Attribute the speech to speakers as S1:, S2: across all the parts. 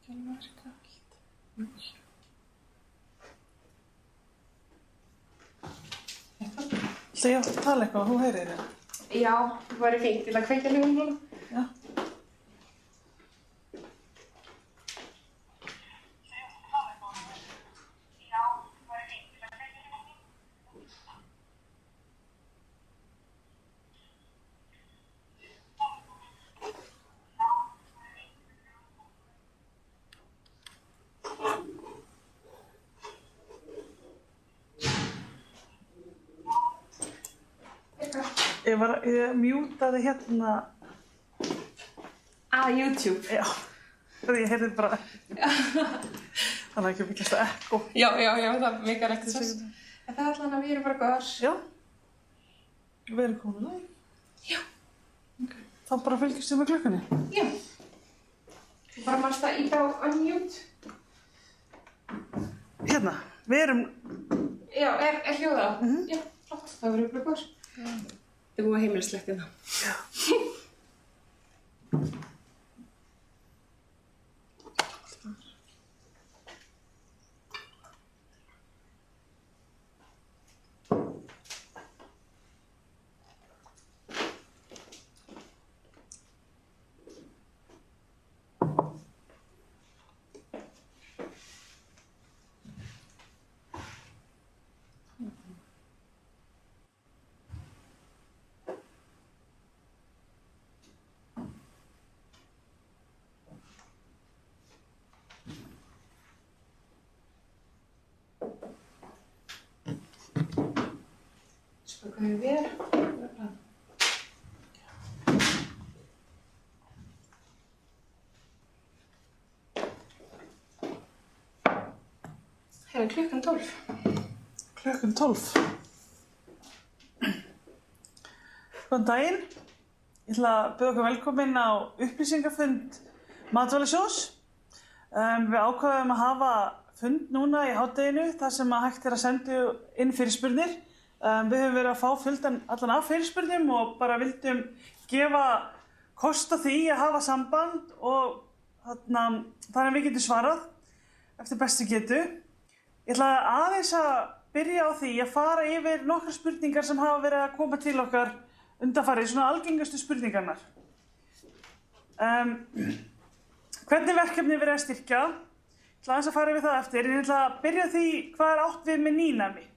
S1: ekki alveg virka allt. Ætla ég að tala eitthvað og þú heyrir það?
S2: Já, það væri fínt til að kveikja ljóðum núna.
S1: Já. Ég mjútaði hérna
S2: YouTube.
S1: Já, þegar ég heyrði bara þannig að ekki byggjast að ekko.
S2: Já, það mikar ekkert sess. En það allan að við erum bara góðar.
S1: Já. Við erum komin live.
S2: Já.
S1: Ok. Þá bara fylgjast við með klukkunni.
S2: Já. Þú bara marst að íta á unmute.
S1: Hérna, við erum...
S2: Já, er hljóða á? Já, flott. Það verður bara góðar. Já. Það er búið heimilislegt hérna.
S1: Já.
S2: Svo hvað við erum. Hérna klukkan 12.
S1: Klukkan 12. Góðan daginn. Ég ætla að bjóða okkur velkomin á upplýsingafund Matvælasjóðs. Við ákváðum að hafa fund núna í hádeginu þar sem að hægt er að senda inn fyrirspurnir. Við höfum verið að fá fjöldan allan af fyrirspurnum og bara vildum gefa kost á því að hafa samband og þannig að við getum svarað eftir bestu getu. Ég ætla aðeins að byrja á því að fara yfir nokkrar spurningar sem hafa verið að koma til okkar undanfarið, svona algengustu spurningarnar. Hvernig verkefni verið að styrkja? Ég ætla aðeins að fara yfir það eftir. Ég ætla að byrja á því hvað er átt við með nýnæmi.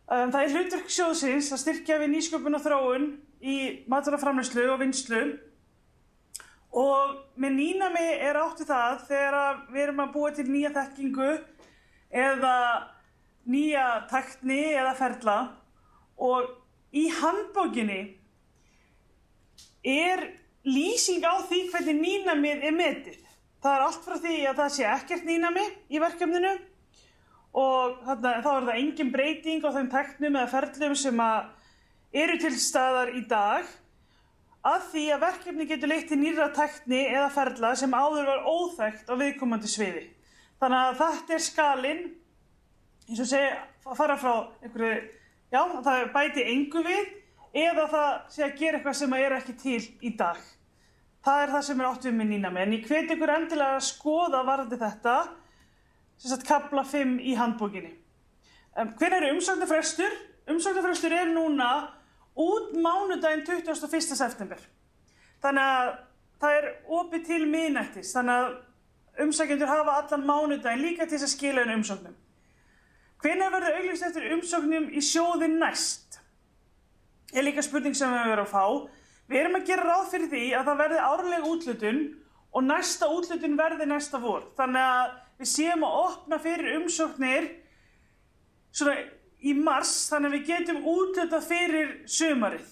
S1: Það er hlutverk sjóðsins að styrkja við nýsköpun og þróun í matvælaframleiðslu og vinnslu. Og með nýnæmi er átt við það þegar við erum að búa til nýja þekkingu eða nýja tækni eða ferla. Og í handbókinni er lýsing á því hvernig nýnæmið er metið. Það er allt frá því að það sé ekkert nýnæmi í verkefninu og þá er það engin breyting á þeim tæknum eða ferlum sem eru til staðar í dag að því að verkefni getur leitt til nýrra tækni eða ferla sem áður var óþekkt á viðkomandi sviði. Þannig að þetta er skalinn, eins og segja, að fara frá einhverju, já, það bæti engu við eða það sé að gera eitthvað sem er ekki til í dag. Það er það sem er átt við með nýnæmi. En ég hvet ykkur endilega að skoða varðandi þetta, sem sagt kafla 5 í handbókinni. Hvenær er umsóknarfrestur? Umsóknarfrestur er núna út mánudaginn 21. september. Þannig að það er opið til miðnættis. Þannig að umsækjendur hafa allan mánudaginn líka til þess að skila inn umsóknum. Hvenær verður auglýst eftir umsóknum í sjóði næst? Er líka spurning sem við verðum að fá. Við erum að gera ráð fyrir því að það verði árleg úthlutun og næsta úthlutun verði næsta vor. Þannig að við séum að opna fyrir umsóknir svona í mars, þannig að við getum úthlutað fyrir sumarið.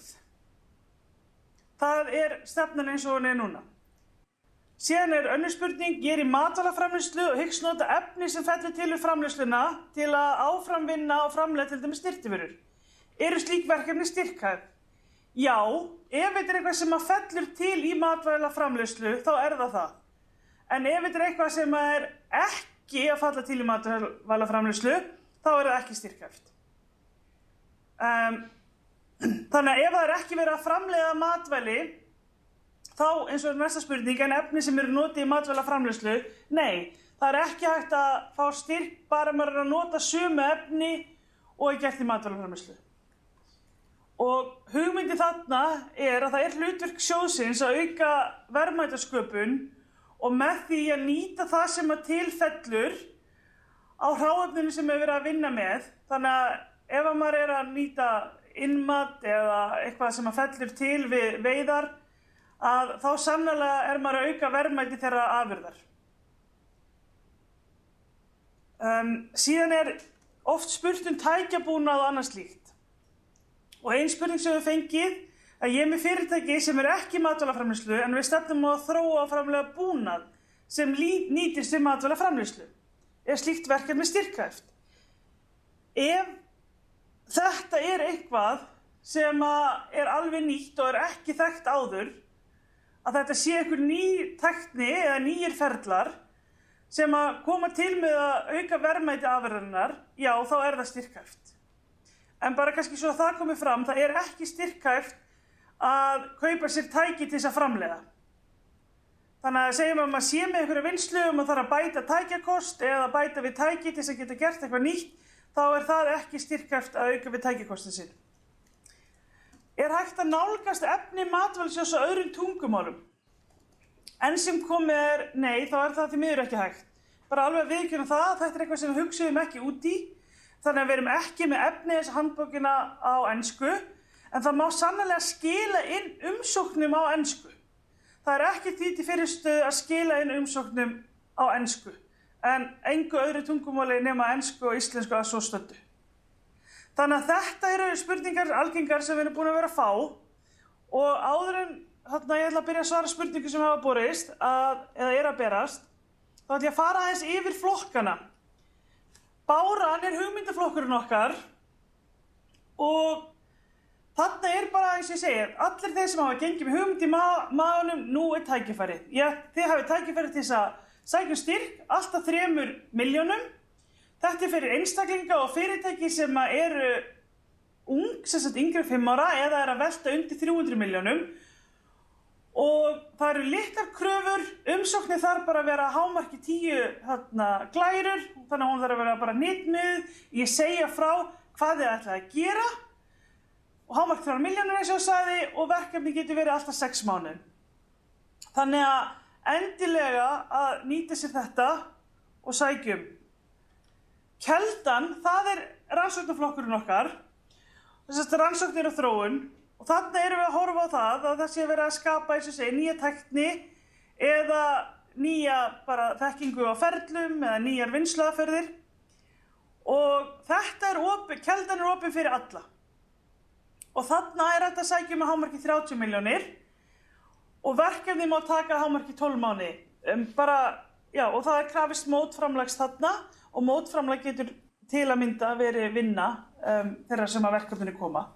S1: Það er stefnan eins og hún er núna. Síðan er önnur spurning, ég er í matvælaframleiðslu og hyggst nota efni sem fellur til við framleiðsluna til að áframvinna og framleiða til dæmis snyrtivörur. Eru slík verkefni styrkhæf? Já, ef þetta er eitthvað sem fellur til í matvælaframleiðslu, þá er það. En ef þetta er eitthvað sem er ekki að falla til í matvælaframleiðslu, þá er það ekki styrkhæft. Þannig að ef það er ekki verið að framleiða matvæli, þá eins og næsta spurning en efni sem eru notið í matvælaframleiðslu, nei, það er ekki hægt að fá styrk bara maður er að nota sömu efni og er gert í matvælaframleiðslu. Og hugmyndi þarna er að það er hlutverk sjóðsins að auka verðmætasköpun og með því að nýta það sem að tilfellur á hráefninu sem er verið að vinna með. Þannig að ef maður er að nýta innmat eða eitthvað sem að fellur til við veiðar, að þá sannarlega er maður að auka verðmæti þeirra afurðar. Síðan er oft spurt tækjabúnað og annað slíkt. Og ein spurning sem við fengið að ég er með fyrirtæki sem er ekki matvælaframleiðslu en við stefnum á að þróa og framleiða búnað sem nýtist við matvælaframleiðslu. Er slíkt verkefni styrkhæft? Ef þetta er eitthvað sem er alveg nýtt og er ekki þekkt áður, að þetta sé einhver ný tækni eða nýir ferlar sem að koma til með að auka verðmæti afurðarinnar, já, þá er það styrkhæft. En bara kannski svo að það komi fram, það er ekki styrkhæft að kaupa sér tæki til þess að framleiða. Þannig að segjum að maður sé með einhverja vinnslu og maður þarf að bæta tækjakost eða bæta við tæki til þess að geta gert eitthvað nýtt, þá er það ekki styrkhæft að auka við tækjakostin sinn. Er hægt að nálgast efni matvælasjóðs á öðrum tungumálum? Enn sem komið nei, þá er það því miður ekki hægt. Bara alveg viðurkenna það, þetta er eitthvað sem við hugsuðum ekki út í. Þannig að við erum ekki með efnishandbókina á ensku, en það má sannarlega skila inn umsóknum á ensku. Það er ekki því til fyrirstöðu að skila inn umsóknum á ensku, en engu öðru tungumáli nema ensku og íslensku að svo stöddu. Þannig að þetta eru spurningar algengar sem við erum búin að vera að fá og áður en ég ætla að byrja að svara spurningu sem hafa borist, eða er að berast, þá ætla ég að fara aðeins yfir flokkana. Báran er hugmyndaflokkurinn okkar og þarna er bara, eins og ég segi, allir þeir sem hafa gengið með hugmynd í maganum, nú er tækifærið. Þið hafið tækifærið til þess að sækja styrk, allt að 3 milljónum. Þetta er fyrir einstaklinga og fyrirtæki sem eru ung, sem sagt yngri 5 ára, eða er að velta undir 300 milljónum. Og það eru litlar kröfur, umsóknir þarf bara að vera hámarki 10 glærur, þannig að hún þarf að vera bara hnitmiðuð, ég segja frá hvað þið ætlaði að gera og hámark 3 milljónir eins og ég sagði og verkefni getur verið alltaf 6 mánuðir. Þannig að endilega að nýta sér þetta og sækjum. Keldan, það er rannsóknarflokkurinn okkar, þess að rannsóknir og þróun. Og þarna erum við að horfa á það sé verið að skapa, eins og segi, nýja tækni eða nýja bara þekkingu á ferlum eða nýjar vinnsluaðferðir. Og þetta keldan er opin fyrir alla. Og þarna er þetta að sækja með hámarki 30 milljónir og verkefni má taka hámarki 12 mánuði. Og það er krafist mótframlags þarna og mótframlag getur til að mynda verið vinna þeirra sem að verkefninu koma.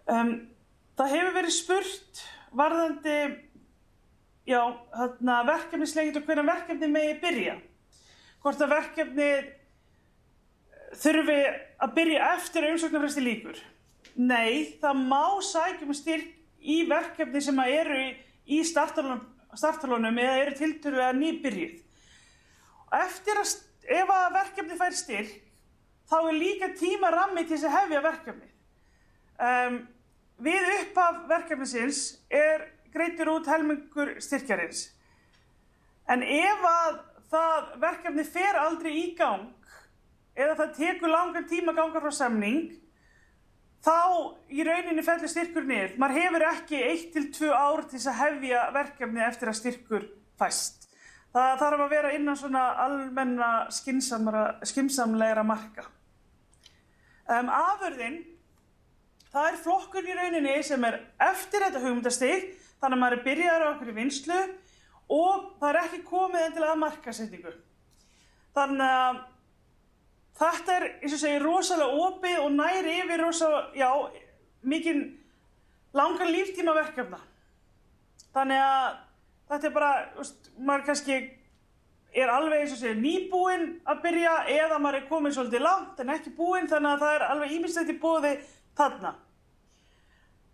S1: Það hefur verið spurt varðandi verkefnislengt og hvenær verkefni megi byrja. Hvort að verkefni þurfi að byrja eftir að umsóknarfresti lýkur. Nei, það má sækja um styrk í verkefni sem eru í startholunum eða eru tiltölulega nýbyrjuð. Ef að verkefni fær styrk, þá er líka tímarammi til þess að hefja verkefnið. Við upphaf verkefnisins er greiddur út helmingur styrkjarins. En ef að það verkefni fer aldrei í gang eða það tekur langan tíma að ganga frá samning, þá í rauninni fellur styrkur niður. Maður hefur ekki 1 til 2 ár til þess að hefja verkefni eftir að styrkur fæst. Það þarf að vera innan svona almenna skynsamlegra marka. Afurðin, það er flokkur í rauninni sem er eftir þetta hugmyndastig, þannig að maður er byrjaður á okkur vinslu og það er ekki komið endilega að markaðssetningu. Þannig að þetta er, eins og segi, rosalega opið og næri yfir mikinn langan líftíma verkefna. Þannig að þetta er bara, maður kannski er alveg eins og segi nýbúinn að byrja eða maður er komin svolítið langt en ekki búinn, þannig að það er alveg ýmislegt í boði þarna.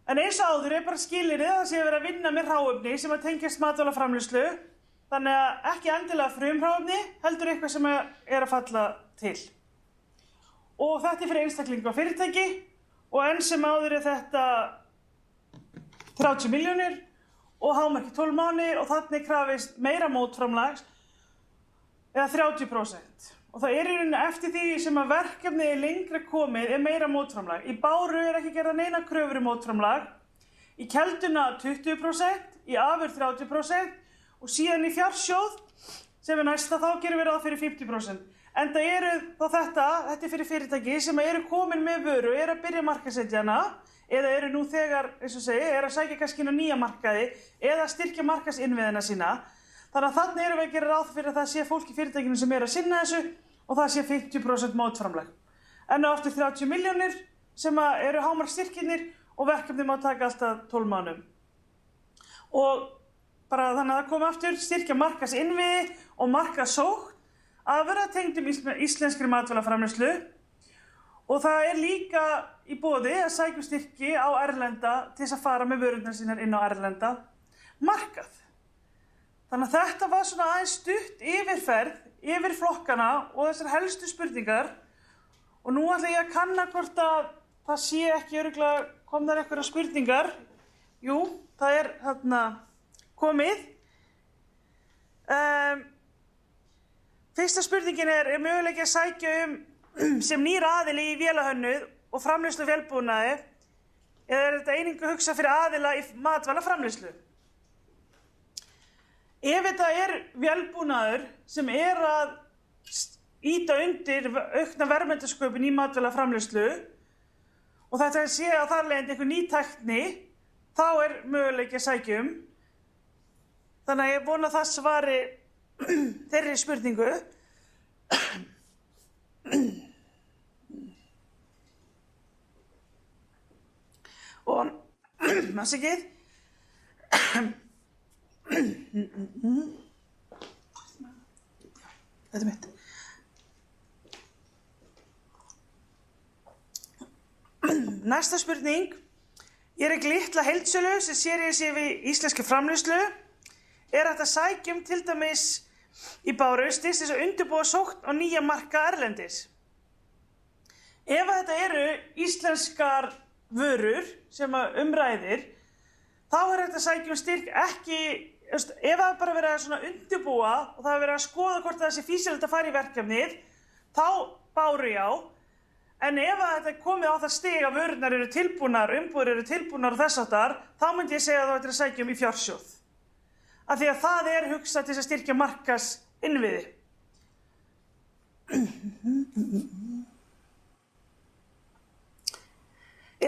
S1: En eins og áður bara skilyrðið að það sé verið að vinna með hráefni sem að tengjast matvælaframleiðslu, þannig að ekki endilega frumhráefni, heldur eitthvað sem að falla til. Og þetta fyrir einstaklinga og fyrirtæki og enn sem áður þetta 30 milljónir og hámarki 12 mánuðir og þannig krafist meira mótframlags eða 30%. Og það í rauninni eftir því sem að verkefnið lengra komið meira mótframlag. Í Báru ekki gerða neina kröfur mótframlag, í Kelduna 20%, í Afurð 30% og síðan í Fjársjóð sem næsta þá gerum við ráð fyrir 50%. Enda þá þetta fyrir fyrirtæki sem eru komin með vöru, að byrja að markaðssetja hana eða eru nú þegar, eins og segi, að sækja kannski inn á nýja markaði eða styrkja markaðsinnviðina sína. Þannig að þannig erum við að gera ráð fyrir að það sé fólk í fyrirtækinu sem að sinna þessu og það sé 50% mótframlag. En á aftur 30 milljónir sem eru hámarksstyrkirnir og verkefni má taka alltaf 12 mánuðum. Og bara þannig að það komi aftur styrkja markaðsinnviði og markaðssókn að vera tengdum íslenskri matvælaframleiðslu og það líka í boði að sækja styrki á erlenda til þess að fara með vörurnar sínar inn á erlenda markað. Þannig að þetta var svona aðeins stutt yfirferð yfir flokkana og þessar helstu spurningar og nú ætla ég að kanna hvort að það sé ekki örugglega komnar einhverjar spurningar. Jú, það þarna komið. Fyrsta spurningin möguleiki að sækja sem nýr aðili í vélahönnuð og framleiðslu vélbúnaði eða þetta einungis hugsa fyrir aðila í matvælaframleiðslu? Ef þetta vélbúnaður sem að ýta undir aukna verðmætasköpun í matvælaframleiðslu og þetta sé að þar leiðandi einhver ný tækni, þá möguleiki að sækja Þannig að ég vona það svari þeirri spurningu. Og afsakið. Þetta mitt. Næsta spurning. Ég ekki litla heildsölu sem sér við íslenski framleiðslu. Hægt að sækja til dæmis í Báru til að undirbúa sókn á nýja marka erlendis. Ef þetta eru íslenskar vörur sem ræðir, þá hægt að sækja styrk ekki, ef það bara verið að undirbúa og það verið að skoða hvort það sé fýsilegt að fara í verkefnið, þá Báru já. En ef þetta komið á það stig að vörurnar eru tilbúnar, umbúðir eru tilbúnar og þess háttar, þá myndi ég segja að það að sækja í Fjársjóð. Af því að það hugsað til að styrkja markaðsinnviði.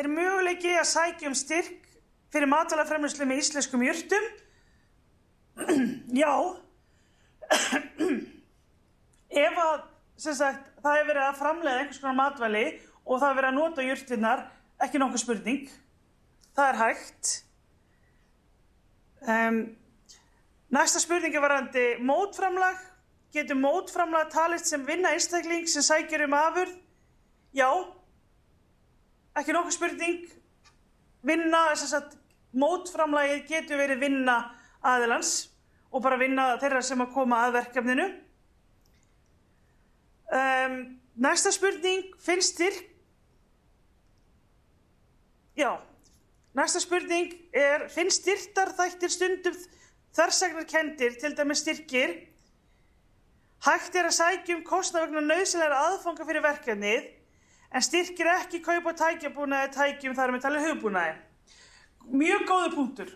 S1: Möguleiki að sækja styrk fyrir matvælaframleiðslu með íslenskum jurtum? Já. Ef það verið að framleiða einhvers konar matvæli og það verið að nota jurtirnar, ekki nokkuð spurning. Það hægt. Næsta spurning varðandi mótframlag. Getur mótframlag talist sem vinna einstakling sem sækir afurð? Já. Ekki nokkuð spurning. Vinna, mótframlagið getur verið vinna aðilans og bara vinna þeirra sem að koma að verkefninu. Næsta spurning, finnst styrk? Já. Næsta spurning finnst styrktarþættir stundum þversagnarkenndir, til dæmis styrkir? Hægt að sækja kostnað vegna nauðsynlegra aðfanga fyrir verkefnið, en styrkir ekki kaupa tækjabúnaði tækjum þar með talið hugbúnaði. Mjög góður punktur.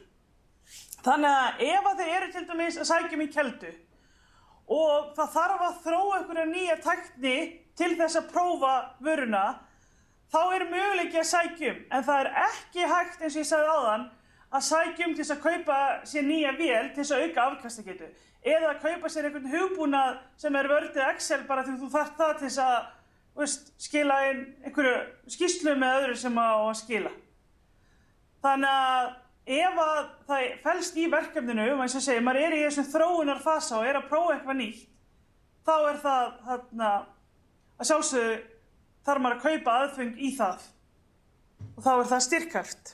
S1: Þannig að ef þeir eru til dæmis að sækja í Keldu og það þarf að þróa einhverja nýja tækni til þess að prófa vöruna, þá möguleiki að sækja en það ekki hægt, eins og ég sagði áðan, að sækja til þess að kaupa sér nýja vél til þess að auka afkastagetu eða að kaupa sér einhvern hugbúnað sem Word eða Excel bara því þú þarft það til þess að skila inn einhverju skýrslu með öðru sem á að skila. Þannig að ef það felst í verkefninu, eins og segja, maður í þessum þróunarfasa og að prófa eitthvað nýtt, þá það að sjálfsögðu þarf maður að kaupa aðföng í það og þá það styrkhæft.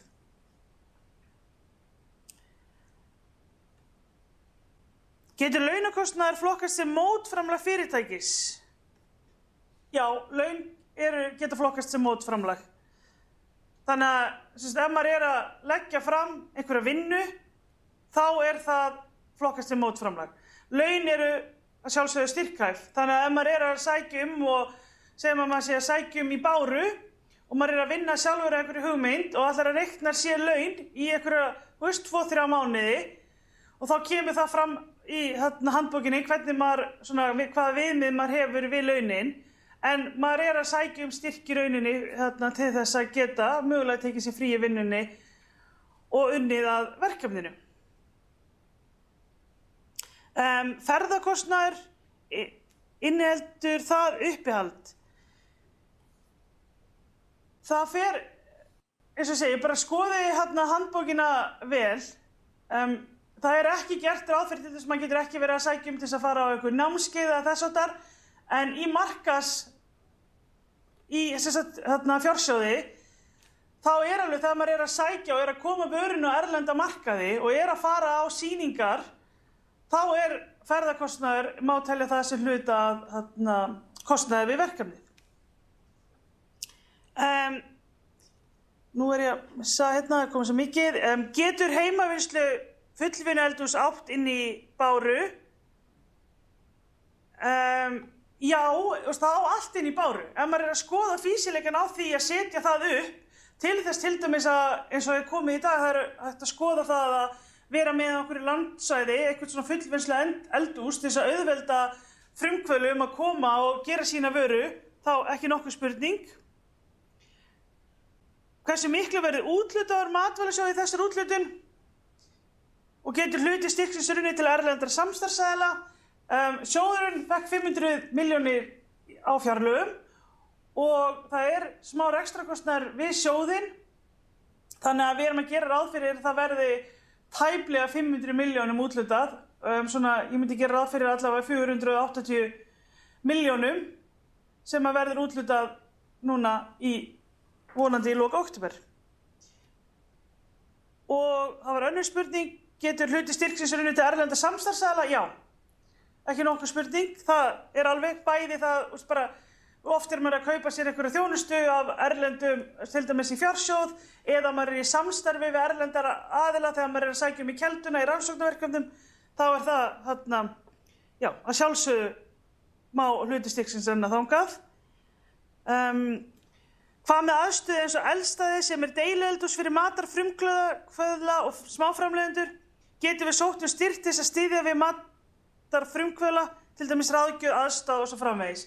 S1: Getur launakostnaður flokkast sem mótframlag fyrirtækis? Já, laun geta flokkast sem mótframlag. Þannig að ef maður að leggja fram einhverja vinnu, þá það flokkast sem mótframlag. Laun að sjálfsögðu styrkhæf. Þannig að ef maður að sækja og segjum að maður sé að sækja í báru og maður að vinna sjálfur einhverju hugmynd og ætlar að reikna sér laun í einhverja 2-3 mánuði og þá kemur það fram í handbókinni hvernig maður, hvaða viðmið maður hefur við launin, en maður að sækja styrk í rauninni til þess að geta mögulega tekið sér frí í vinnunni og unnið að verkefninu. Ferðakostnaður, inniheldur það uppihald? Það fer, eins og ég segi, bara skoði handbókina vel. Það ekki gert ráð fyrir til þess að maður getur ekki verið að sækja til þess að fara á einhver námskeið eða þess háttar, en í fjársjóði, þá alveg þegar maður að sækja og að koma vörunni á erlenda markaði og að fara á sýningar, þá ferðakostnaður, má telja það sem hluta af kostnaði við verkefnið. Nú ég að missa það komið svo mikið. Getur heimavinnslu fullvinnueldhús átt inn í báru? Já, það á allt inn í báru. Ef maður að skoða fýsileikann á því að setja það upp, til þess til dæmis að, eins og komið í dag, það hægt að skoða það að vera með okkur í landsvæði, eitthvað svona fullvinnslu eldhús til þess að auðvelda frumkvöðlum að koma og gera sína vöru, þá ekki nokkuð spurning. Hversu miklu verður úthlutaður matvælasjóði í þessar úthlutun? Og getur hluti styrksins runnið til erlendra samstarfsaðila. Sjóðurinn fékk 500 milljónir á fjárlögum og það smá rekstrakostnaður við sjóðinn. Þannig að við að gera ráð fyrir það verði tæplega 500 milljónum úthlutað. Ég myndi gera ráð fyrir allavega 480 milljónum sem að verður úthlutað núna vonandi í lok október. Og það var önnur spurning, getur hluti styrksins runnið til erlenda samstarfsaðila? Já, ekki nokkuð spurning. Það alveg bæði það, bara oft maður að kaupa sér einhverja þjónustu af erlendum, til dæmis í fjársjóð, eða maður í samstarfi við erlendar aðila þegar maður að sækja í kelduna í rannsóknarverkefnum, þá það, að sjálfsögðu má hluti styrksins renna þangað. Hvað með aðstöðu eins og eldstöði sem deilueldhús fyrir matarfrumkvöðla og smáframleiðendur? Getum við sótt styrk til þess að styðja við matarfrumkvöðla, til dæmis ráðgjöf, aðstoð og svo framvegis?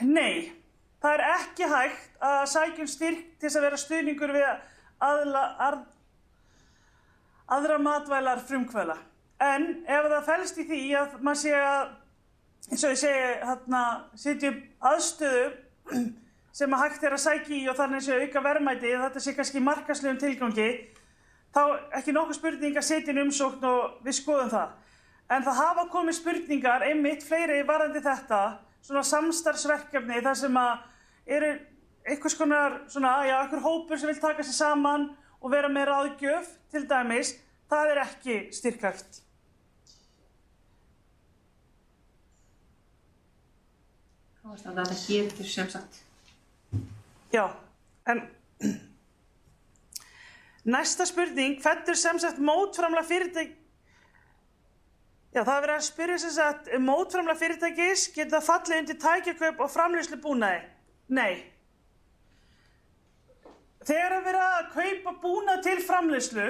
S1: Nei, það ekki hægt að sækja styrk til þess að vera stuðningur við aðra matvælar frumkvöðla. En ef það felst í því að maður sé að, eins og ég segi, setja upp aðstöðu sem hægt að sækja í og þannig sé auka verðmæti, þetta sé kannski markaðslegum tilgangi, þá ekki nokkuð spurning að setja inn umsókn og við skoðum það. En það hafa komið spurningar, einmitt fleiri varðandi þetta, svona samstarfsverkefni, þar sem að einhvers konar, einhver hópur sem vil taka sig saman og vera með ráðgjöf, til dæmis, það ekki styrkhæft.
S2: Þetta getur sem sagt.
S1: Já, en næsta spurning, fellur sem sagt mótframlag fyrirtæki? Já, það verið að spyrja sem sagt, mótframlag fyrirtækis geta fallið undir tækjakaup og framleiðslubúnaði? Nei. Þegar verið að kaupa búnað til framleiðslu,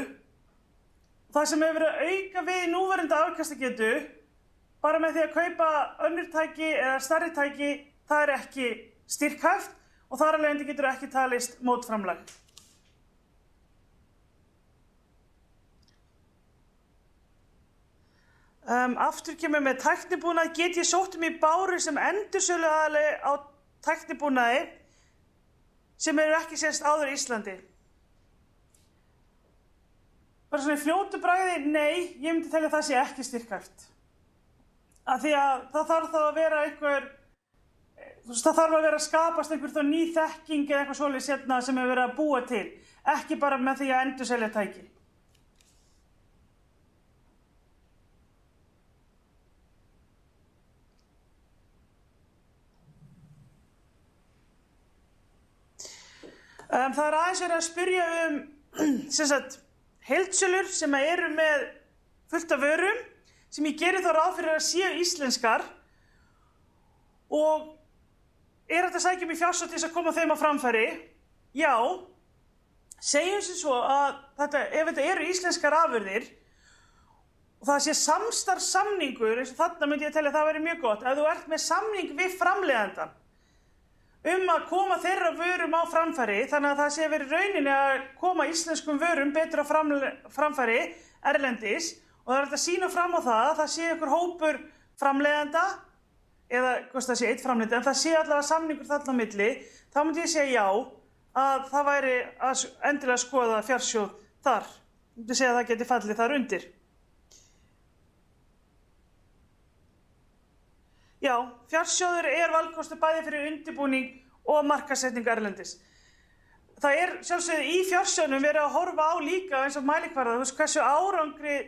S1: það sem verið að auka við núverandi afkastagetu, bara með því að kaupa önnur tæki eða stærri tæki, það ekki styrkhæft og þar af leiðandi getur ekki talist mótframlag. Aftur kemur með tæknibúnað, get ég sótt í báru sem endursöluaðili á tæknibúnaði sem ekki sést áður í Íslandi? Bara svona í fljótu bragði, nei, ég myndi telja að það sé ekki styrkhæft. Af því að það þarf þá að vera það þarf að vera að skapast einhver ný þekking eða eitthvað svoleiðis sem verið að búa til, ekki bara með því að endurselja tæki. Það aðeins verið að spyrja sem sagt, heildsölur sem eru með fullt af vörum sem ég geri þá ráð fyrir að séu íslenskar og hægt að sækja í fjársjóð til þess að koma þeim á framfæri. Já, segjum sem svo að ef þetta eru íslenskar afurðir og það sé samstarfssamningur, eins og þarna myndi ég telja að það væri mjög gott, ef þú ert með samning við framleiðandann að koma þeirra vörum á framfæri, þannig að það sé verið rauninni að koma íslenskum vörum betur á framfæri erlendis og það hægt að sýna fram á það að það sé einhver hópur framleiðanda eða hvort það sé eitt framleiðandi, en það sé allavega samningur þarna á milli, þá myndi ég segja já að það væri að endilega skoða fjársjóð þar. Ég myndi segja að það geti fallið þar undir. Já, fjársjóður valkostur bæði fyrir undirbúning og markaðssetningu erlendis. Það sjálfsögðu í fjársjóðnum verið að horfa á líka eins og mælikvarða, hversu árangri,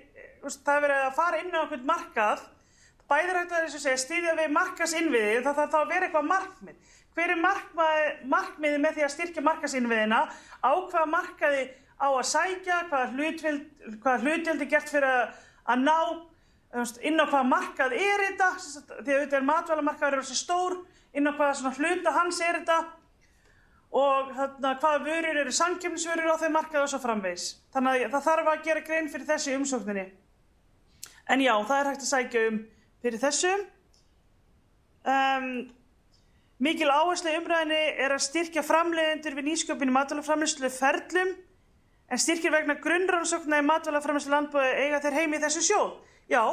S1: það verið að fara inn á einhvern markað, bæði hægt að styðja við markaðsinnviði, það þarf að vera eitthvað markmið. Hver markmiðið með því að styrkja markaðsinnviðina, á hvaða markaði á að sækja, hvaða hlutdeild gert fyrir að ná, inn á hvaða markað þetta, því að auðvitað matvælamarkaður svo stór, inn á hvaða hluta hans þetta og hvaða vörur eru samkeppnisvörur á þeim markaði og svo framvegis. Þannig að það þarf að gera grein fyrir þessu umsókninni. En já, það hægt að sækja fyrir þessu. Mikil áhersla í umræðunni að styrkja framleiðendur við nýsköpun í matvælaframleiðslu ferlum, en styrkir vegna grunnrannsókna í matvælaframleiðslu landbúnaði eiga þeir heima í þessu sjóð. Já,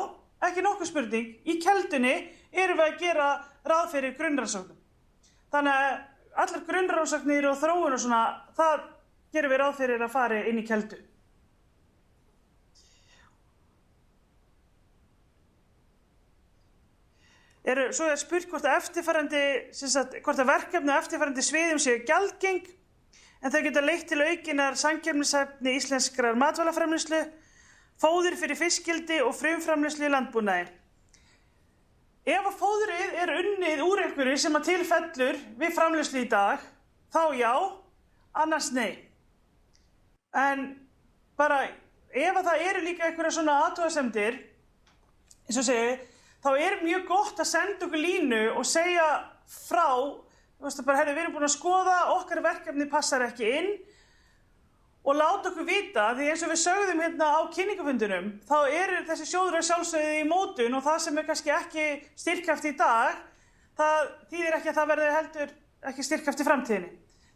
S1: ekki nokkuð spurning. Í Keldunni erum við að gera ráð fyrir grunnrannsóknum. Þannig að allar grunnrannsóknir og þróun og svona, það gerum við ráð fyrir að fara inn í Keldu. Svo spurt hvort að verkefni á eftirfarandi sviðum séu gjaldgeng, en þau geta leitt til aukinnar samkeppnishæfni íslenskrar matvælaframleiðslu, fóður fyrir fiskeldi og frumframleiðslu í landbúnaði. Ef að fóðrið unnið úr einhverju sem að tilfellur við framleiðslu í dag, þá já, annars nei. En bara ef að það eru líka einhverja svona athugasemdir, eins og segi, þá mjög gott að senda okkur línu og segja frá, við erum búin að skoða, okkar verkefni passar ekki inn og láta okkur vita, því eins og við sögðum hérna á kynningafundinum, þá þessi sjóður sjálfsögðu í mótun og það sem kannski ekki styrkhæft í dag, það þýðir ekki að það verði heldur ekki styrkhæft í framtíðinni.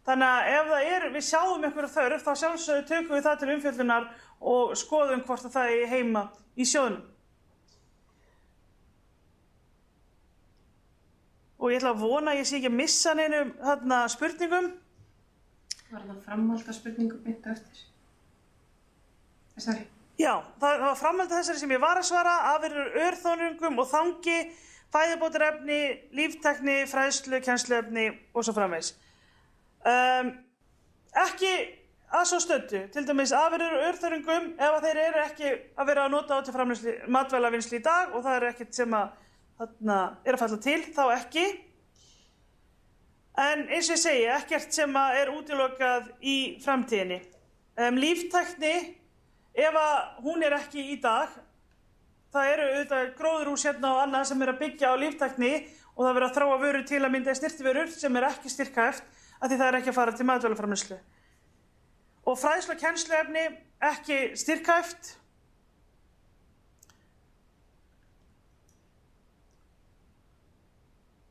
S1: Þannig að ef við sjáum einhverja þörf, þá sjálfsögðu tökum við það til umfjöllunar og skoðum hvort að það heima í sjóðnum. Og ég ætla að vona að ég sé ekki að missa neinum spurningum.
S2: Var það framhald af spurningum beint eftir? Þessari?
S1: Já, það var framhald af þessari sem ég var að svara, afurðir úr örþörungum og þangi, fæðubótarefni, líftækni, fræðslu, kennsluefni og svo framvegis. Ekki að svo stöddu, til dæmis afurðir úr örþörungum, ef þeir eru ekki að vera að nota á til framleiðslu matvælavinnslu í dag og það ekkert sem að að falla til, þá ekki. En eins og ég segi, ekkert sem að útilokað í framtíðinni. Líftækni, ef hún ekki í dag, það eru auðvitað gróðurhús hérna og annað sem að byggja á líftækni og það verið að þróa vörur til að mynda snyrtivörur sem ekki styrkhæft af því það ekki að fara til matvælaframleiðslu. Og fræðslu og kennsluefni ekki styrkhæft.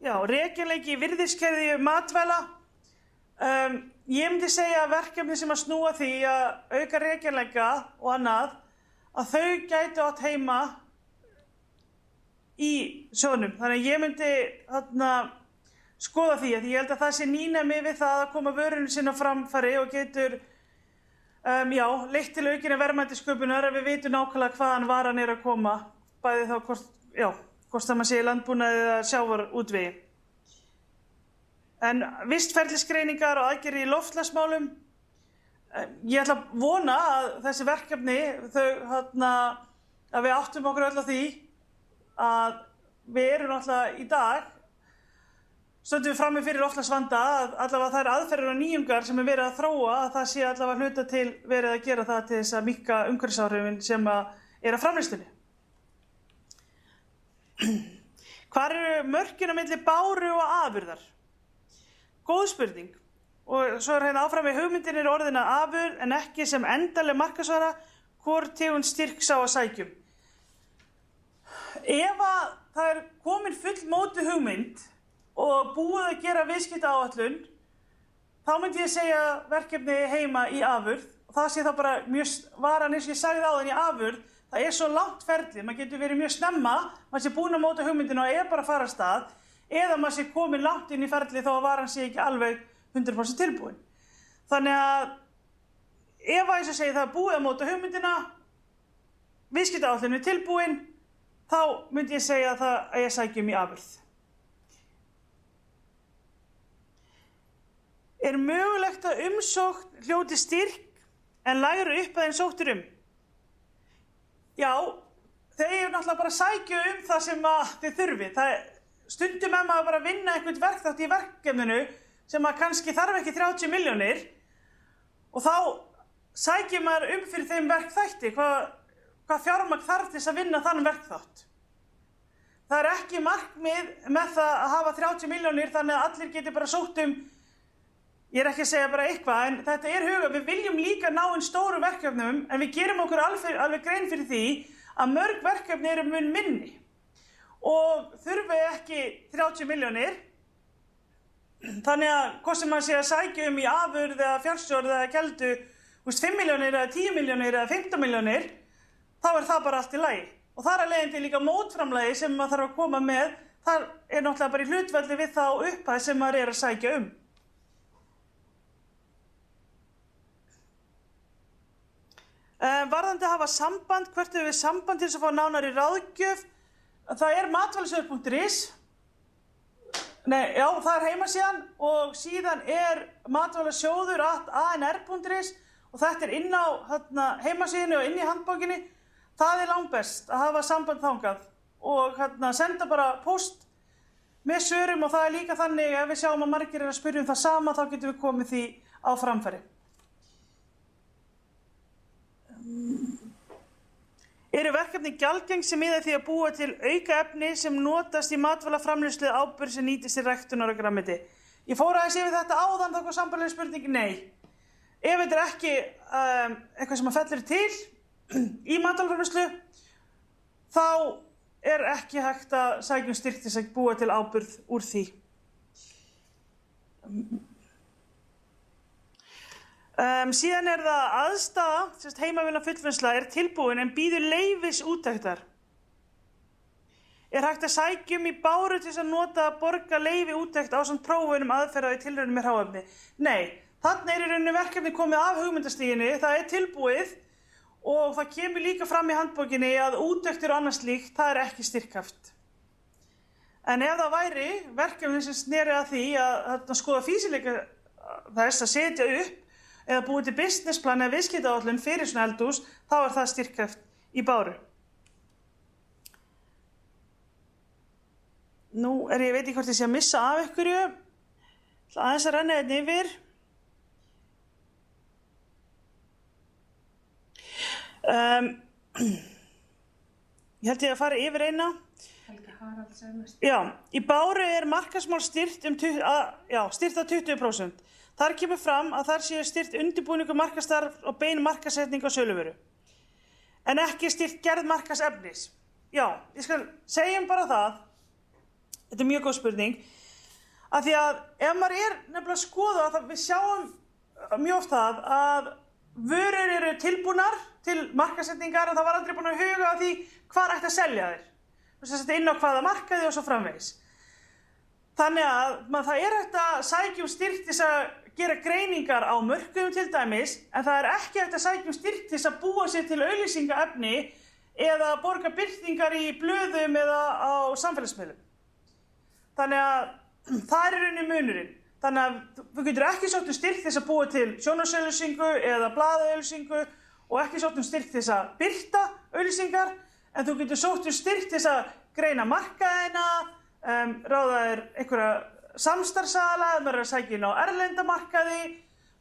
S1: Já, rekjanleiki í virðiskeðju matvæla. Ég myndi segja að verkefni sem að snúa því að auka rekjanleika og annað, að þau gætu átt heima í sjóðnum. Þannig að ég myndi skoða því, að ég held að það sé nýnæmi við það að koma vörunum sinna á framfæri og getur leitt til aukinni verðmætasköpunar að við vitum nákvæmlega hvaðan varan að koma, bæði þá hvort það maður sé landbúnaði eða sjávarútvegi. En vistferlisgreiningar og aðgerðir í loftslagsmálum, ég ætla að vona að þessi verkefni, að við áttum okkur öll á því að við erum náttúrulega í dag stöndum við frammi fyrir loftslagsvanda að allavega þær aðferðir og nýjungar sem verið að þróa að það sé allavega hluta til verið að gera það til þess að minnka umhverfisáhrifin sem að framleiðslunni. Hvar eru mörkin á milli báru og afurðar? Góð spurning. Og svo hérna áfram með hugmyndin orðin að afurð en ekki sem endanleg markaðsvara hvor tegund styrks á að sækjum. Ef að það komin fullmótuð hugmynd og búið að gera viðskiptaáætlun, þá myndi ég segja verkefni heima í afurð. Það sé þá bara mjög varan eins og ég sagði áðan í afurð. Það svo langt ferli, maður getur verið mjög snemma, maður sé búin að móta hugmyndina og bara að fara af stað, eða maður sé komin langt inn í ferli þó að varan sé ekki alveg 100% tilbúin. Þannig að ef að eins og segi það búið að móta hugmyndina, viðskiptaáætlun tilbúin, þá myndi ég segja að ég sækjum í afurð. Er mögulegt að umsókn hljóti styrk en lægri upphæð en sótt um? Já, þeir náttúrulega bara sækja það sem þið þurfið. Stundum maður bara að vinna einhvern verkþátt í verkefninu sem kannski þarf ekki 30 milljónir og þá sækir maður fyrir þeim verkþætti hvað fjármagn þarf til þess að vinna þann verkþátt. Það ekki markmið með það að hafa 30 milljónir þannig að allir geti bara sótt ég ekki að segja bara eitthvað, en þetta hugað. Við viljum líka ná inn stóru verkefnum, en við gerum okkur alveg grein fyrir því að mörg verkefni mun minni og þurfi ekki 30 milljónir. Þannig að hvort sem maður sé að sækja í afurð eða fjársjóð eða keldu 5 milljónir eða 10 milljónir eða 15 milljónir, þá það bara allt í lagi. Og þar leiðandi líka mótframlagi sem maður þarf að koma með, það náttúrulega bara í hlutfalli við þá upphæð sem maður að sækja Varðandi að hafa samband, hvert höfum við samband til þess að fá nánari ráðgjöf? Það matvælasjóður.is. Nei, já, það heimasíðan og síðan matvælasjóður@anr.is og þetta inn á heimasíðinu og inn í handbókinni. Það langbest að hafa samband þangað og senda bara post með svörum og það líka þannig ef við sjáum að margir að spyrja það sama þá getum við komið því á framfæri. Eru verkefni gjaldgeng sem miða því að búa til aukaefni sem notast í matvælaframleiðslu áburð sem nýtist til ræktunar og grænmeti? Ég fór aðeins yfir þetta áðan, þá kom sambærileg spurning, nei. Ef þetta ekki eitthvað sem fellir til í matvælaframleiðslu, þá ekki hægt að sækja styrk til að búa til áburð úr því. Síðan það aðstaða, heimavinna fullvinnsla tilbúin en býður leyfis úttektar. Hægt að sækjum í báru til að nota að borga leyfi úttekt ásamt prófunum aðferða í tilraunum með hráefni? Nei, þarna í rauninni verkefni komið af hugmyndastiginu, það tilbúið og það kemur líka fram í handbókinni að úttektir og annað slíkt, það ekki styrkhaft. En ef það væri verkefni sem sneri að því að skoða fýsileika þess að setja upp eða búið til businessplan eða viðskiptaáætlun fyrir svona eldhús, þá það styrkhæft í báru. Nú ég veit ekki hvort ég sé að missa af einhverju. Aðeins að renna þetta yfir. Ég held ég að fara yfir eina.
S2: Helga Harald sagði mest.
S1: Já, í báru markaðsmál styrt styrt á 20%. Þar kemur fram að þar séu styrt undirbúningur markaðsstarf og bein markaðssetning á söluvöru. En ekki styrt gerð markaðsefnis. Já, ég skal segja bara það, þetta mjög góð spurning, að því að ef maður nefnilega að skoða það, við sjáum mjög oft það að vörur eru tilbúnar til markaðssetningar en það var aldrei búin að huga á því hvað ætti að selja þeir. Þetta inn á hvaða markaði og svo framvegis. Þannig að það hægt að sækja styrk til að gera greiningar á mörkuðum til dæmis, en það ekki hægt að sækja styrk til að búa sér til auglýsingaefni eða borga birtingar í blöðum eða á samfélagsmiðlum. Þannig að það í rauninni munurinn. Þannig að þú getur ekki sótt styrk til að búa til sjónvarpsauglýsingu eða blaðauglýsingu og ekki sótt styrk til að birta auglýsingar, en þú getur sótt styrk til að greina markaðina, ráða þér einhverja samstarfsaðila, maður að sækja inn á erlenda markaði,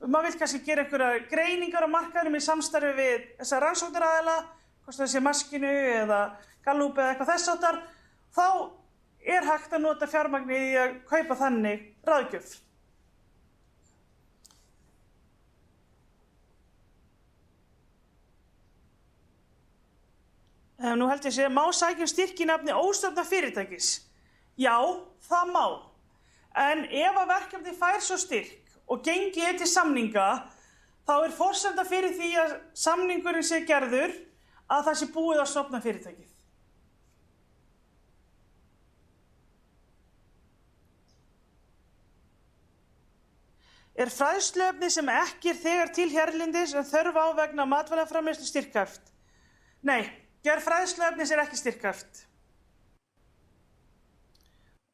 S1: maður vill kannski gera einhverjar greiningar á markaðinum í samstarfi við þessa rannsóknaraðila, hvort það sé Maskínu eða Gallup eða eitthvað þess háttar, þá er hægt að nota fjármagnið í að kaupa þannig ráðgjöf. Nú held ég má sækja styrk í nafni óstofnað fyrirtækis. Já, það má. En ef að verkefni fær svo styrk og gengið til samninga, þá er forsenda fyrir því að samningurinn sé gerður að það sé búið að stofna fyrirtækið. Er fræðsluefni sem ekki þegar til hérlendis en þörf á vegna matvælaframleiðslu styrkhæft? Nei. Gerð fræðsluefnis er ekki styrkhæft.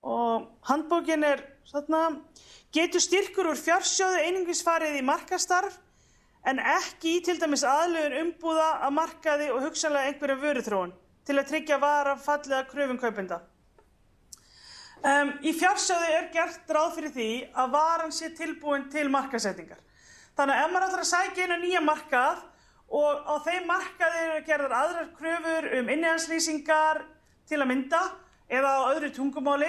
S1: Og handbókin er svona, getur styrkur úr fjársjóði einungis farið í markaðsstarf en ekki í til dæmis aðlögun umbúða að markaði og hugsanlega einhverjum vöruþróun til að tryggja vara fallið að kröfum kaupenda. Í fjársjóði er gert ráð fyrir því að varan sé tilbúin til markaðssetningar. Þannig að ef maður ætlar að sækja inn á nýja markað og á þeim markaði eru gerðar aðrar kröfur innihaldslýsingar til að mynda eða á öðru tungumáli,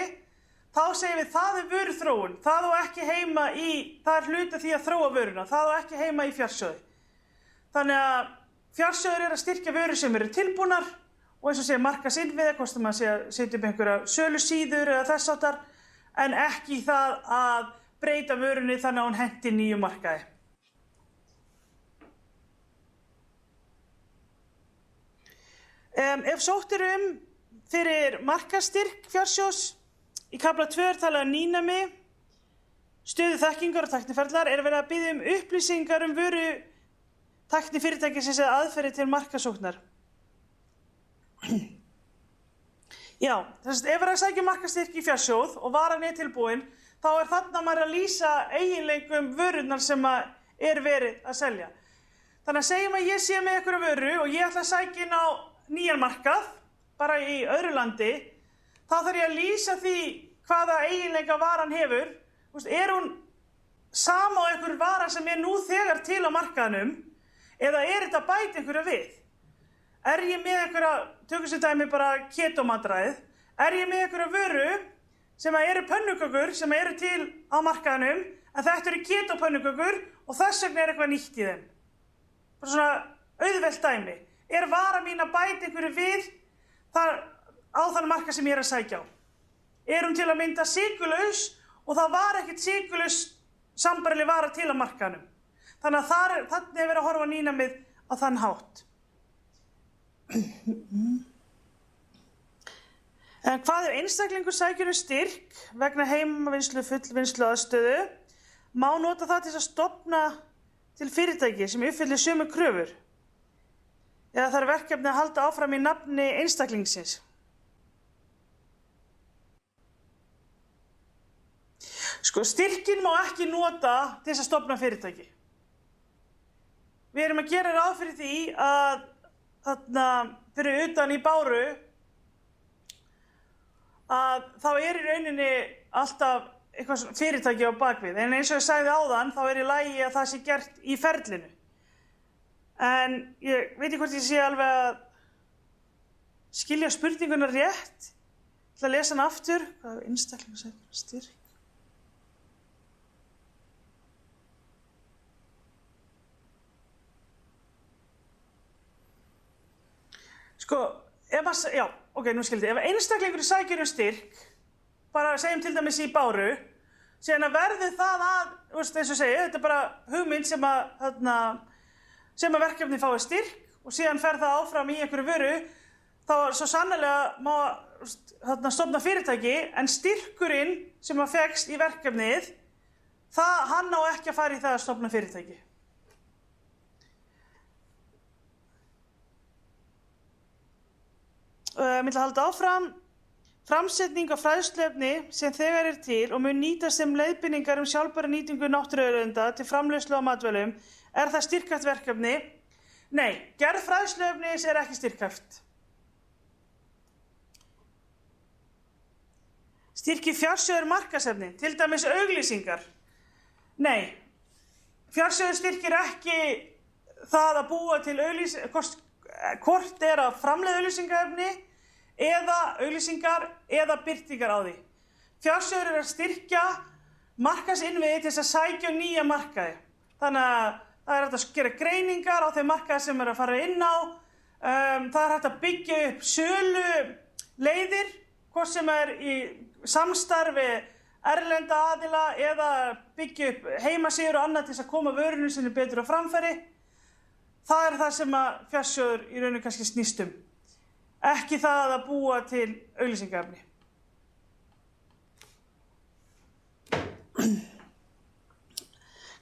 S1: þá segjum við það er vöruþróun, það á ekki heima í, það er hluti af því að þróa vöruna, það á ekki heima í fjársjóði. Þannig að fjársjóður er að styrkja vörur sem eru tilbúnar og eins og segja markaðsinnviði, hvort sem maður sé að setja upp einhverja sölusíður eða þess háttar, en ekki það að breyta vörunni þannig að hún henti nýju markaði. Ef sótt er fyrir markaðsstyrk fjársjóðs, í kafla 2 er talað nýnæmi, stöðu þekkingar og tækniferlar, er verið að biðja upplýsingar vöru tækni fyrirtækisins eða aðferði til markaðssóknar. Já, ef verið að sækja markaðsstyrk í fjársjóð og varan er tilbúin, þá er þarna maður að lýsa eiginleikum vörurnar sem er verið að selja. Þannig að segjum að ég sé með einhverja vöru og ég ætla að sækja inn á nýjan markað, bara í öðru landi, þá þarf ég að lýsa því hvaða eiginleika varan hefur. Er hún sama á einhver vara sem er nú þegar til á markaðnum, eða er þetta bæti einhverja við? Er ég með einhverja, tökum sér dæmi bara ketómatræðið, er ég með einhverja vöru sem eru pönnukökur sem eru til á markaðnum, en þetta eru ketópönnukökur og þess vegna er eitthvað nýtt í þeim. Bara svona auðvelt dæmi. Er vara mín að bæta einhverju við á þann markað sem ég er að sækja á? Er hún til að mynda sykulaus og það var ekkert sykulaus sambærileg vara til á markaðnum? Þannig að þannig er verið að horfa nýnæmið á þann hátt. En hvað ef einstaklingur sækir styrk vegna heimavinnslu fullvinnslu aðstöðu? Má nota það til að stofna til fyrirtæki sem uppfyllir sömu kröfur? Eða þarf verkefni að halda áfram í nafni einstaklingsins? Styrkinn má ekki nota til þess að stofna fyrirtæki. Við erum að gera ráð fyrir því að fyrir utan í Báru að þá er í rauninni alltaf eitthvað fyrirtæki á bakvið. En eins og ég sagði áðan, þá er í lagi að það sé gert í ferlinu. En ég veit ekki hvort ég sé alveg að skilja spurninguna rétt. Ég ætla að lesa hana aftur. Hvað er einstaklingur sækir styrk? Nú skildi. Ef einstaklingur sækir styrk, bara segjum til dæmis í Báru, síðan að verði það að, eins og segja, þetta er bara hugmynd sem að verkefni fái styrk og síðan fer það áfram í einhverju vöru, þá svo sannarlega má stofna fyrirtæki, en styrkurinn sem að fékkst í verkefnið, hann á ekki að fara í það að stofna fyrirtæki. Ég ætla að halda áfram. Framsetning á fræðsluefni sem þegar er til og mun nýtast sem leiðbeiningar sjálfbæra nýtingu náttúruauðlinda til framleiðslu á matvælum, er það styrkhæft verkefni? Nei, gerð fræðsluefnis er ekki styrkhæft. Styrkir fjársjóður markaðsefni, til dæmis auglýsingar? Nei, fjársjóður styrkir ekki það að búa til hvort er að framleiða auglýsingarefni eða auglýsingar eða birtingar á því. Fjársjóður er að styrkja markaðsinnviði til þess að sækja nýja markaði. Þannig að það er hægt að gera greiningar á þeim markaði sem er að fara inn á. Það er hægt að byggja upp sölu leiðir, hvort sem er í samstarfi erlenda aðila eða byggja upp heimasíður og annað til þess að koma vörunum sinni betur á framfæri. Það er það sem að fjársjóður í rauninu kannski snýst um. Ekki það að búa til auglýsingaefni.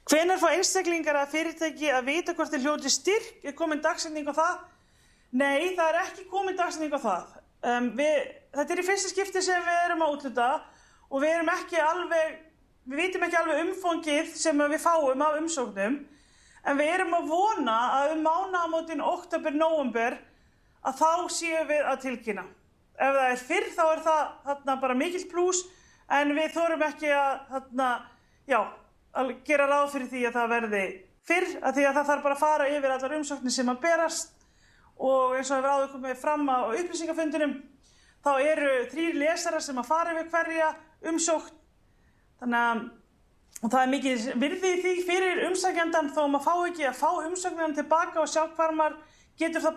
S1: Hvenær fá einstaklingar að fyrirtæki að vita hvort þeir hljóti styrk? Er komin dagsetning á það? Nei, það er ekki komin dagsetning á það. Þetta er í fyrsta skipti sem við erum að úthluta og við vitum ekki alveg umfangið sem við fáum af umsóknum, en við erum að vona að mánaðamótin október-nóvember að þá séum við að tilkynna. Ef það er fyrr þá er það bara mikill plús, en við þorum ekki að gera ráð fyrir því að það verði fyrr, af því að það þarf bara að fara yfir allar umsóknir sem að berast. Og eins og hefur áður komið fram á upplýsingafundinum, þá eru 3 lesarar sem að fara yfir hverja umsókn. Og það er mikið virði í því fyrir umsækjandann þó maður fá ekki að fá umsóknina tilbaka og sjá hvar maður getur það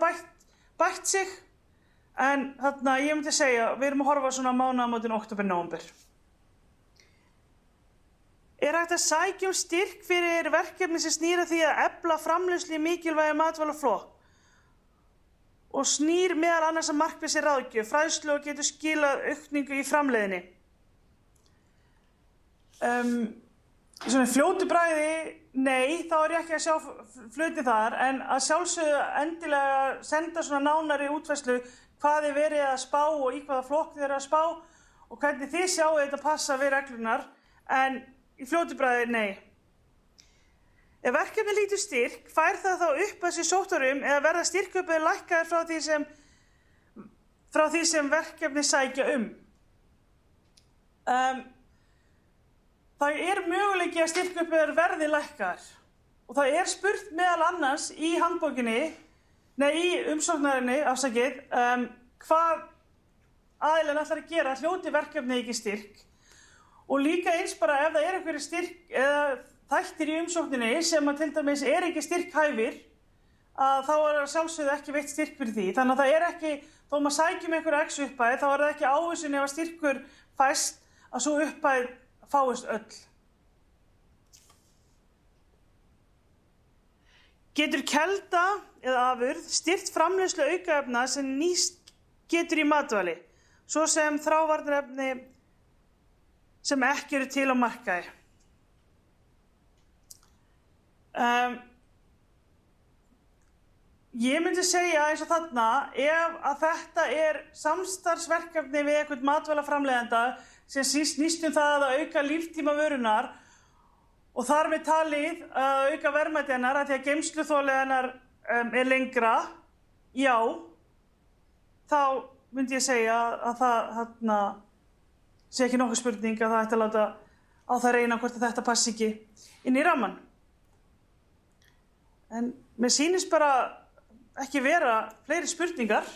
S1: bætt sig. En ég myndi segja, við erum að horfa svona mánaðamótin október-nóvember. Er hægt að sækja styrk fyrir verkefni sem snýr að því að efla framleiðslu í mikilvæga matvælaflokk og snýr meðal annars að markvissri ráðgjöf, fræðslu og getur skilað aukningu í framleiðni? Svona fljótu bragði, nei, þá er ég ekki að sjá flöti þar, en að sjálfsögðu endilega senda svona nánari útfærslu hvað þið verið að spá og í hvaða flokk þið eru að spá og hvernig þið sjáu þetta passa við reglunar, en í fljótu bragði, nei. Ef verkefni lýtur styrk, fær það þá upp að sér sóttarum eða verða styrkupið lækkaðir frá því sem verkefni sækja um? Það er möguleiki að styrkupið verði lækkaðir og það er spurt meðal annars í handbókinni, í umsóknarinni, hvað aðilinn ætlar að gera, hljóti verkefni ekki styrk. Og líka eins bara ef það er einhverjir styrk eða þættir í umsókninni sem að til dæmis er ekki styrkhæfir, að þá er sjálfsögðu ekki veitt styrk fyrir því. Þannig að það er ekki, þó maður sækjum einhverja X upphæð, þá er það ekki ávísun ef að styrkur fæst að svo upphæð fáist öll. Getur kelda eða afurð styrkt framleiðslu aukaefna sem nýst getur í matvæli, svo sem þrávarnarefni sem ekki eru til á markaði? Ég myndi segja eins og þarna, ef að þetta er samstarfsverkefni við einhvern matvælaframleiðanda sem snýst það að auka líftíma vörunar og þar með talið að auka verðmæti hennar af því að geymsluþolið hennar er lengra, já, þá myndi ég segja að það sé ekki nokkuð spurning að það ætti að láta á það reyna hvort að þetta passi ekki inn í rammann. En mér sýnist bara ekki vera fleiri spurningar.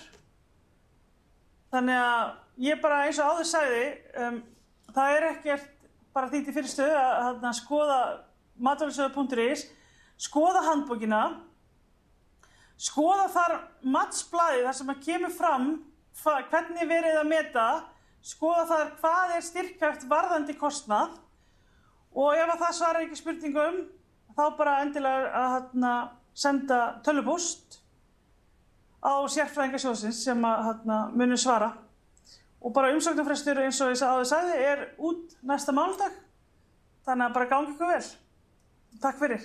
S1: Þannig að ég bara eins og áður sagði, það er ekkert bara því til fyrirstöðu að skoða matvælasögu.is, skoða handbókina, skoða þar matsblaðið þar sem að kemur fram hvernig verið að meta, skoða þar hvað er styrkhæft varðandi kostnað og ef að það svarar ekki spurningum þá bara endilega að senda tölvupóst á sérfræðingasjóðsins sem að munu svara. Og bara umsóknarfrestur eins og ég áður sagði er út næsta mánudag, þannig að bara gangi ykkur vel. Takk fyrir.